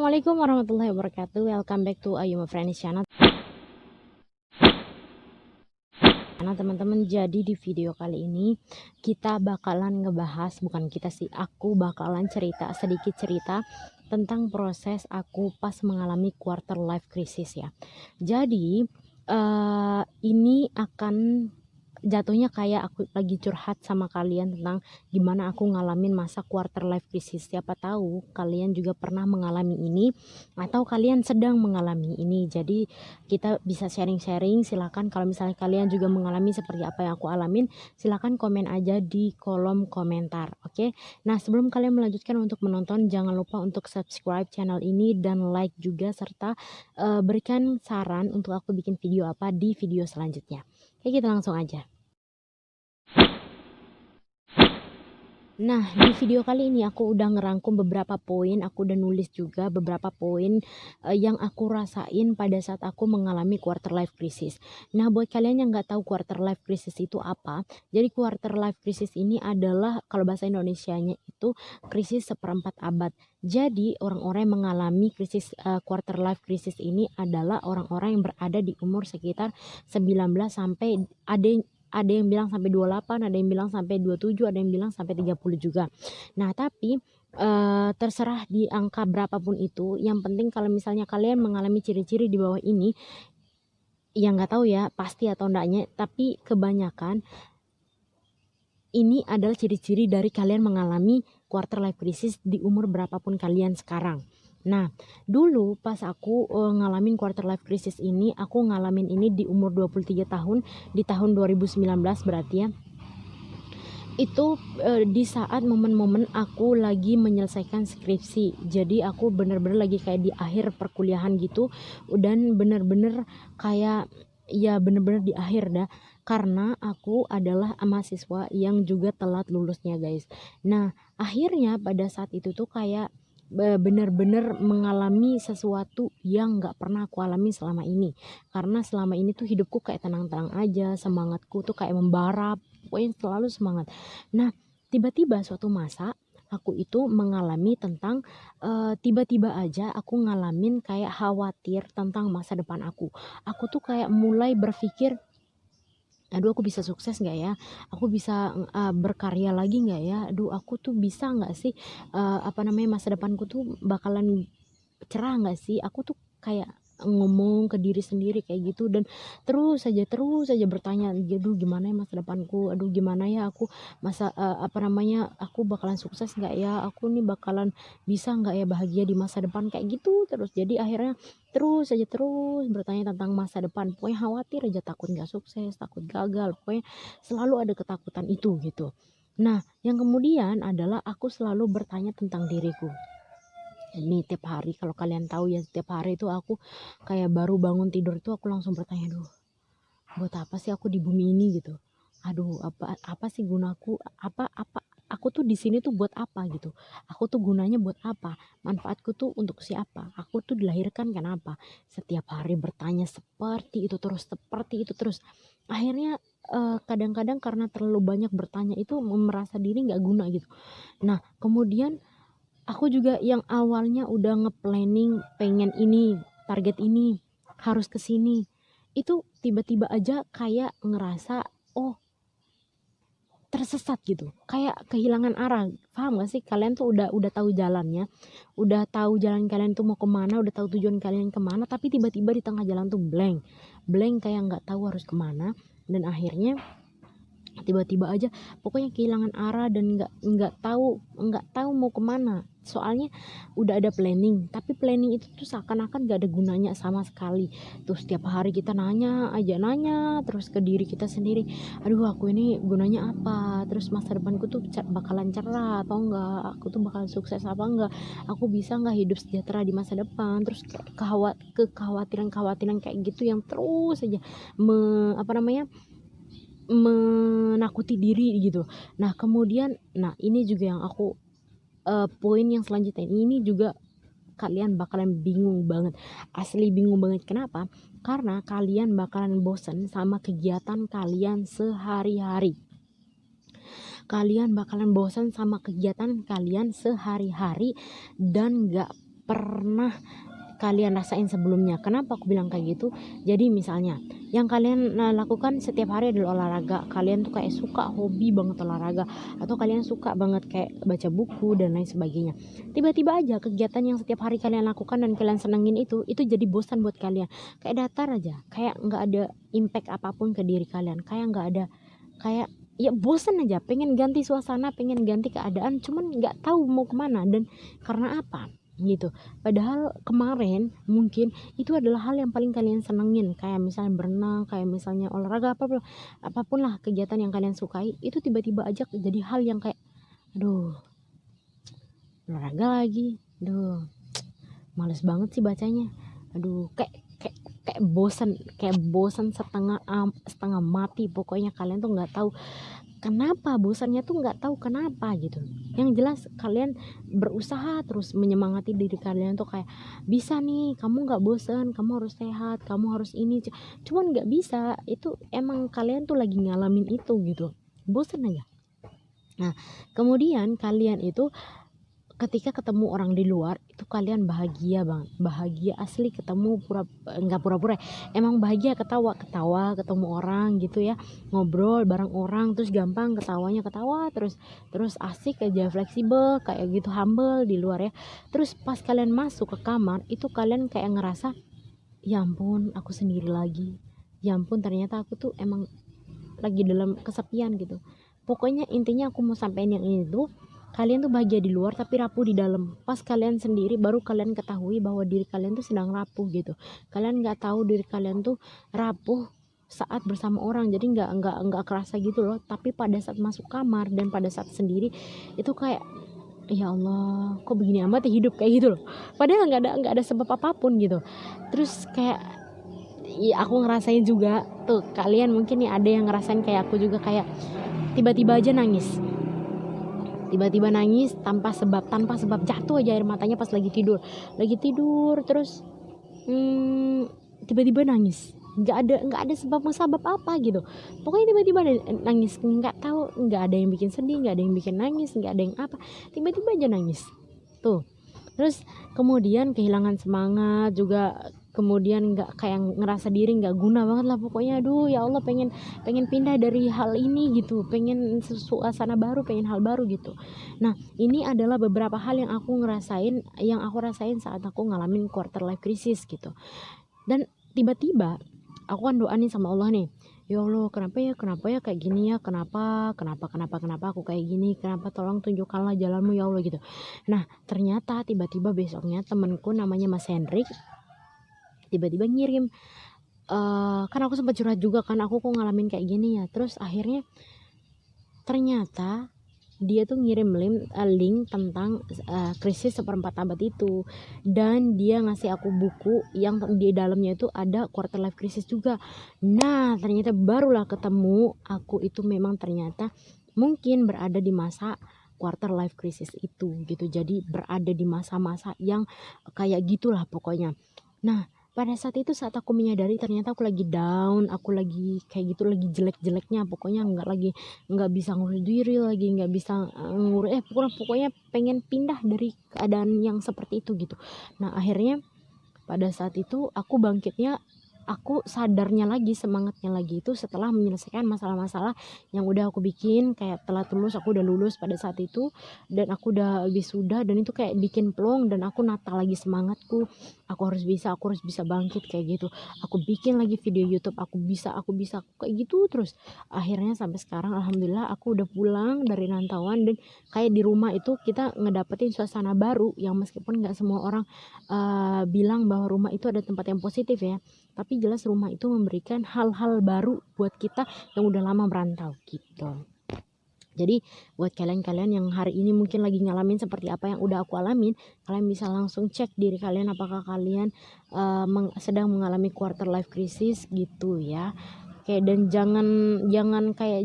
Assalamualaikum warahmatullahi wabarakatuh. Welcome back to Ayuma Friends channel. Nah teman-teman, jadi di video kali ini kita bakalan ngebahas, bukan kita sih, aku bakalan sedikit cerita tentang proses aku pas mengalami quarter life crisis ya. Jadi ini akan jatuhnya kayak aku lagi curhat sama kalian tentang gimana aku ngalamin masa quarter life crisis. Siapa tahu kalian juga pernah mengalami ini atau kalian sedang mengalami ini. Jadi kita bisa sharing-sharing. Silakan kalau misalnya kalian juga mengalami seperti apa yang aku alamin, silakan komen aja di kolom komentar. Oke. Nah, sebelum kalian melanjutkan untuk menonton, jangan lupa untuk subscribe channel ini dan like juga, serta berikan saran untuk aku bikin video apa di video selanjutnya. Oke, kita langsung aja. Nah, di video kali ini aku udah ngerangkum beberapa poin, aku udah nulis juga beberapa poin yang aku rasain pada saat aku mengalami quarter life crisis. Nah, buat kalian yang nggak tahu quarter life crisis itu apa, jadi quarter life crisis ini adalah, kalau bahasa Indonesianya itu, krisis seperempat abad. Jadi orang-orang yang mengalami krisis quarter life crisis ini adalah orang-orang yang berada di umur sekitar 19 sampai ada yang bilang sampai 28, ada yang bilang sampai 27, ada yang bilang sampai 30 juga. Nah, tapi terserah di angka berapapun itu, yang penting kalau misalnya kalian mengalami ciri-ciri di bawah ini, yang nggak tahu ya pasti atau enggaknya, tapi kebanyakan ini adalah ciri-ciri dari kalian mengalami quarter life crisis di umur berapapun kalian sekarang. Nah, dulu pas aku ngalamin quarter life crisis ini, aku ngalamin ini di umur 23 tahun, di tahun 2019 berarti ya. Itu di saat momen-momen aku lagi menyelesaikan skripsi. Jadi aku bener-bener lagi kayak di akhir perkuliahan gitu, dan bener-bener kayak ya bener-bener di akhir dah, karena aku adalah mahasiswa yang juga telat lulusnya guys. Nah, akhirnya pada saat itu tuh kayak bener-bener mengalami sesuatu yang gak pernah aku alami selama ini, karena selama ini tuh hidupku kayak tenang-tenang aja, semangatku tuh kayak membara, pokoknya selalu semangat. Nah, tiba-tiba suatu masa aku itu mengalami tentang tiba-tiba aja aku ngalamin kayak khawatir tentang masa depan aku. Aku tuh kayak mulai berpikir, aduh aku bisa sukses nggak ya, aku bisa berkarya lagi nggak ya, aduh aku tuh bisa nggak sih, masa depanku tuh bakalan cerah nggak sih. Aku tuh kayak ngomong ke diri sendiri kayak gitu, dan terus saja bertanya, aduh gimana ya masa depanku, aduh gimana ya aku aku bakalan sukses nggak ya, aku nih bakalan bisa nggak ya bahagia di masa depan, kayak gitu terus. Jadi akhirnya terus bertanya tentang masa depan, pokoknya khawatir aja, takut nggak sukses, takut gagal, pokoknya selalu ada ketakutan itu gitu. Nah, yang kemudian adalah aku selalu bertanya tentang diriku. Ini tiap hari, kalau kalian tahu ya, tiap hari itu aku kayak baru bangun tidur itu aku langsung bertanya, aduh buat apa sih aku di bumi ini gitu, aduh apa sih gunaku, apa aku tuh di sini tuh buat apa gitu, aku tuh gunanya buat apa, manfaatku tuh untuk siapa, aku tuh dilahirkan kenapa. Setiap hari bertanya seperti itu terus. Akhirnya kadang-kadang karena terlalu banyak bertanya itu merasa diri nggak guna gitu. Nah, kemudian aku juga yang awalnya udah nge-planning pengen ini, target ini, harus ke sini, itu tiba-tiba aja kayak ngerasa, oh tersesat gitu, kayak kehilangan arah. Paham gak sih? Kalian tuh udah tahu jalannya, udah tahu jalan kalian tuh mau kemana, udah tahu tujuan kalian kemana, tapi tiba-tiba di tengah jalan tuh blank kayak nggak tahu harus kemana. Dan akhirnya tiba-tiba aja pokoknya kehilangan arah dan nggak tahu mau kemana. Soalnya udah ada planning, tapi planning itu tuh seakan-akan gak ada gunanya sama sekali. Terus setiap hari kita nanya terus ke diri kita sendiri, aduh aku ini gunanya apa, terus masa depanku tuh bakalan cerah atau enggak, aku tuh bakal sukses apa enggak, aku bisa nggak hidup sejahtera di masa depan. Terus kayak kekhawatiran kayak gitu yang terus aja menakuti diri gitu. Nah, kemudian ini juga yang aku poin yang selanjutnya ini juga kalian bakalan bingung banget. Asli bingung banget. Kenapa? Karena kalian bakalan bosen sama kegiatan kalian sehari-hari. Kalian bakalan bosan sama kegiatan kalian sehari-hari dan pernah kalian rasain sebelumnya. Kenapa aku bilang kayak gitu? Jadi misalnya yang kalian lakukan setiap hari adalah olahraga. Kalian tuh kayak suka hobi banget olahraga, atau kalian suka banget kayak baca buku dan lain sebagainya. Tiba-tiba aja kegiatan yang setiap hari kalian lakukan dan kalian senengin itu jadi bosan buat kalian. Kayak datar aja, kayak nggak ada impact apapun ke diri kalian. Kayak nggak ada, kayak ya bosan aja, pengen ganti suasana, pengen ganti keadaan, cuman nggak tahu mau kemana dan karena apa gitu. Padahal kemarin mungkin itu adalah hal yang paling kalian senengin, kayak misalnya berenang, kayak misalnya olahraga, apapun lah kegiatan yang kalian sukai, itu tiba-tiba aja jadi hal yang kayak aduh, olahraga lagi, aduh males banget sih bacanya, aduh kayak bosan setengah mati. Pokoknya kalian tuh nggak tahu kenapa bosannya, tuh nggak tahu kenapa gitu. Yang jelas kalian berusaha terus menyemangati diri kalian tuh kayak bisa nih, kamu nggak bosan, kamu harus sehat, kamu harus ini, cuman nggak bisa. Itu emang kalian tuh lagi ngalamin itu gitu, bosan aja. Nah kemudian kalian itu ketika ketemu orang di luar itu kalian bahagia banget, bahagia asli, ketemu nggak pura-pura, emang bahagia, ketawa ketemu orang gitu ya, ngobrol bareng orang, terus gampang ketawanya, ketawa terus asik aja, fleksibel kayak gitu, humble di luar ya. Terus pas kalian masuk ke kamar itu kalian kayak ngerasa ya ampun aku sendiri lagi, ya ampun ternyata aku tuh emang lagi dalam kesepian gitu. Pokoknya intinya aku mau sampein yang ini tuh, kalian tuh bahagia di luar tapi rapuh di dalam. Pas kalian sendiri baru kalian ketahui bahwa diri kalian tuh sedang rapuh gitu. Kalian nggak tahu diri kalian tuh rapuh saat bersama orang, jadi nggak kerasa gitu loh. Tapi pada saat masuk kamar dan pada saat sendiri itu kayak ya Allah kok begini amat ya hidup kayak gitu loh. Padahal nggak ada sebab apapun gitu. Terus kayak ya aku ngerasain juga tuh, kalian mungkin nih ada yang ngerasain kayak aku juga, kayak tiba-tiba aja nangis, tiba-tiba nangis tanpa sebab jatuh aja air matanya pas lagi tidur terus tiba-tiba nangis, nggak ada sebab apa gitu. Pokoknya tiba-tiba nangis, nggak tahu, nggak ada yang bikin sedih, nggak ada yang bikin nangis, nggak ada yang apa, tiba-tiba aja nangis tuh. Terus kemudian kehilangan semangat juga, kemudian nggak kayak ngerasa diri nggak guna banget lah pokoknya. Aduh ya Allah, pengen pindah dari hal ini gitu, pengen suasana baru, pengen hal baru gitu. Nah ini adalah beberapa hal yang aku rasain saat aku ngalamin quarter life crisis gitu. Dan tiba-tiba aku kan doa nih sama Allah nih, ya Allah kenapa ya kayak gini ya, kenapa aku kayak gini, kenapa, tolong tunjukkanlah jalanmu ya Allah gitu. Nah ternyata tiba-tiba besoknya temanku namanya Mas Hendrik tiba-tiba ngirim, kan aku sempat curhat juga kan, aku kok ngalamin kayak gini ya. Terus akhirnya ternyata dia tuh ngirim link tentang krisis seperempat abad itu, dan dia ngasih aku buku yang di dalamnya itu ada quarter life crisis juga. Nah ternyata barulah ketemu aku itu memang ternyata mungkin berada di masa quarter life crisis itu gitu. Jadi berada di masa-masa yang kayak gitulah pokoknya. Nah pada saat itu, saat aku menyadari ternyata aku lagi down, aku lagi kayak gitu, lagi jelek-jeleknya, pokoknya nggak bisa ngurus diri lagi, nggak bisa pokoknya pengen pindah dari keadaan yang seperti itu gitu. Nah akhirnya pada saat itu aku bangkitnya, aku sadarnya lagi, semangatnya lagi itu setelah menyelesaikan masalah-masalah yang udah aku bikin. Kayak telat lulus, aku udah lulus pada saat itu dan aku udah wisuda, dan itu kayak bikin plong dan aku nata lagi semangatku, aku harus bisa bangkit kayak gitu. Aku bikin lagi video YouTube, aku bisa kayak gitu terus. Akhirnya sampai sekarang alhamdulillah aku udah pulang dari rantauan, dan kayak di rumah itu kita ngedapetin suasana baru yang meskipun nggak semua orang bilang bahwa rumah itu ada tempat yang positif ya, tapi jelas rumah itu memberikan hal-hal baru buat kita yang udah lama merantau gitu. Jadi buat kalian-kalian yang hari ini mungkin lagi ngalamin seperti apa yang udah aku alamin, kalian bisa langsung cek diri kalian apakah kalian sedang mengalami quarter life crisis gitu ya. Kayak, dan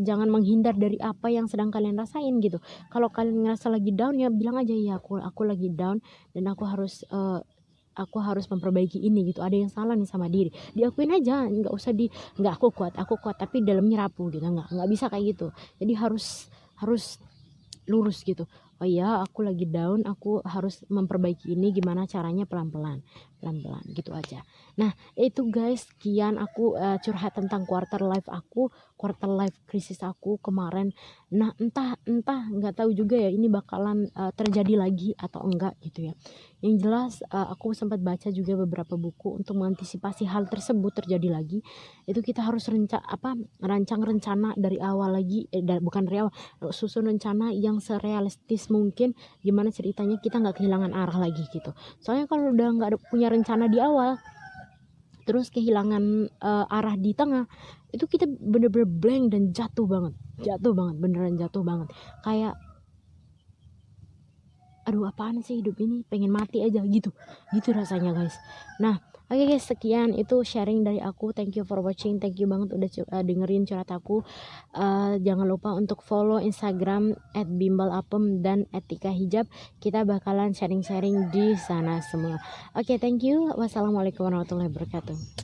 jangan menghindar dari apa yang sedang kalian rasain gitu. Kalau kalian ngerasa lagi down ya bilang aja, ya aku lagi down dan aku harus memperbaiki ini gitu, ada yang salah nih sama diri, diakuin aja, nggak aku kuat tapi dalamnya rapuh gitu, nggak bisa kayak gitu. Jadi harus lurus gitu, oh ya aku lagi down, aku harus memperbaiki ini, gimana caranya, pelan-pelan gitu aja. Nah itu guys, sekian aku curhat tentang quarter life crisis aku kemarin. Nah entah nggak tahu juga ya ini bakalan terjadi lagi atau enggak gitu ya. Yang jelas aku sempat baca juga beberapa buku untuk mengantisipasi hal tersebut terjadi lagi. Itu kita harus rancang rencana dari awal lagi, bukan dari awal, susun rencana yang serealistis mungkin, gimana ceritanya kita nggak kehilangan arah lagi gitu. Soalnya kalau udah nggak punya rencana di awal, terus kehilangan arah di tengah, itu kita bener-bener blank dan jatuh banget, beneran jatuh banget. Kayak aduh apaan sih hidup ini, pengen mati aja gitu rasanya guys. Nah oke guys, sekian itu sharing dari aku. Thank you for watching, thank you banget udah dengerin curhat aku. Jangan lupa untuk follow Instagram @bimbalapem dan @tikahijab. Kita bakalan sharing-sharing di sana semua. Oke, thank you. Wassalamualaikum warahmatullahi wabarakatuh.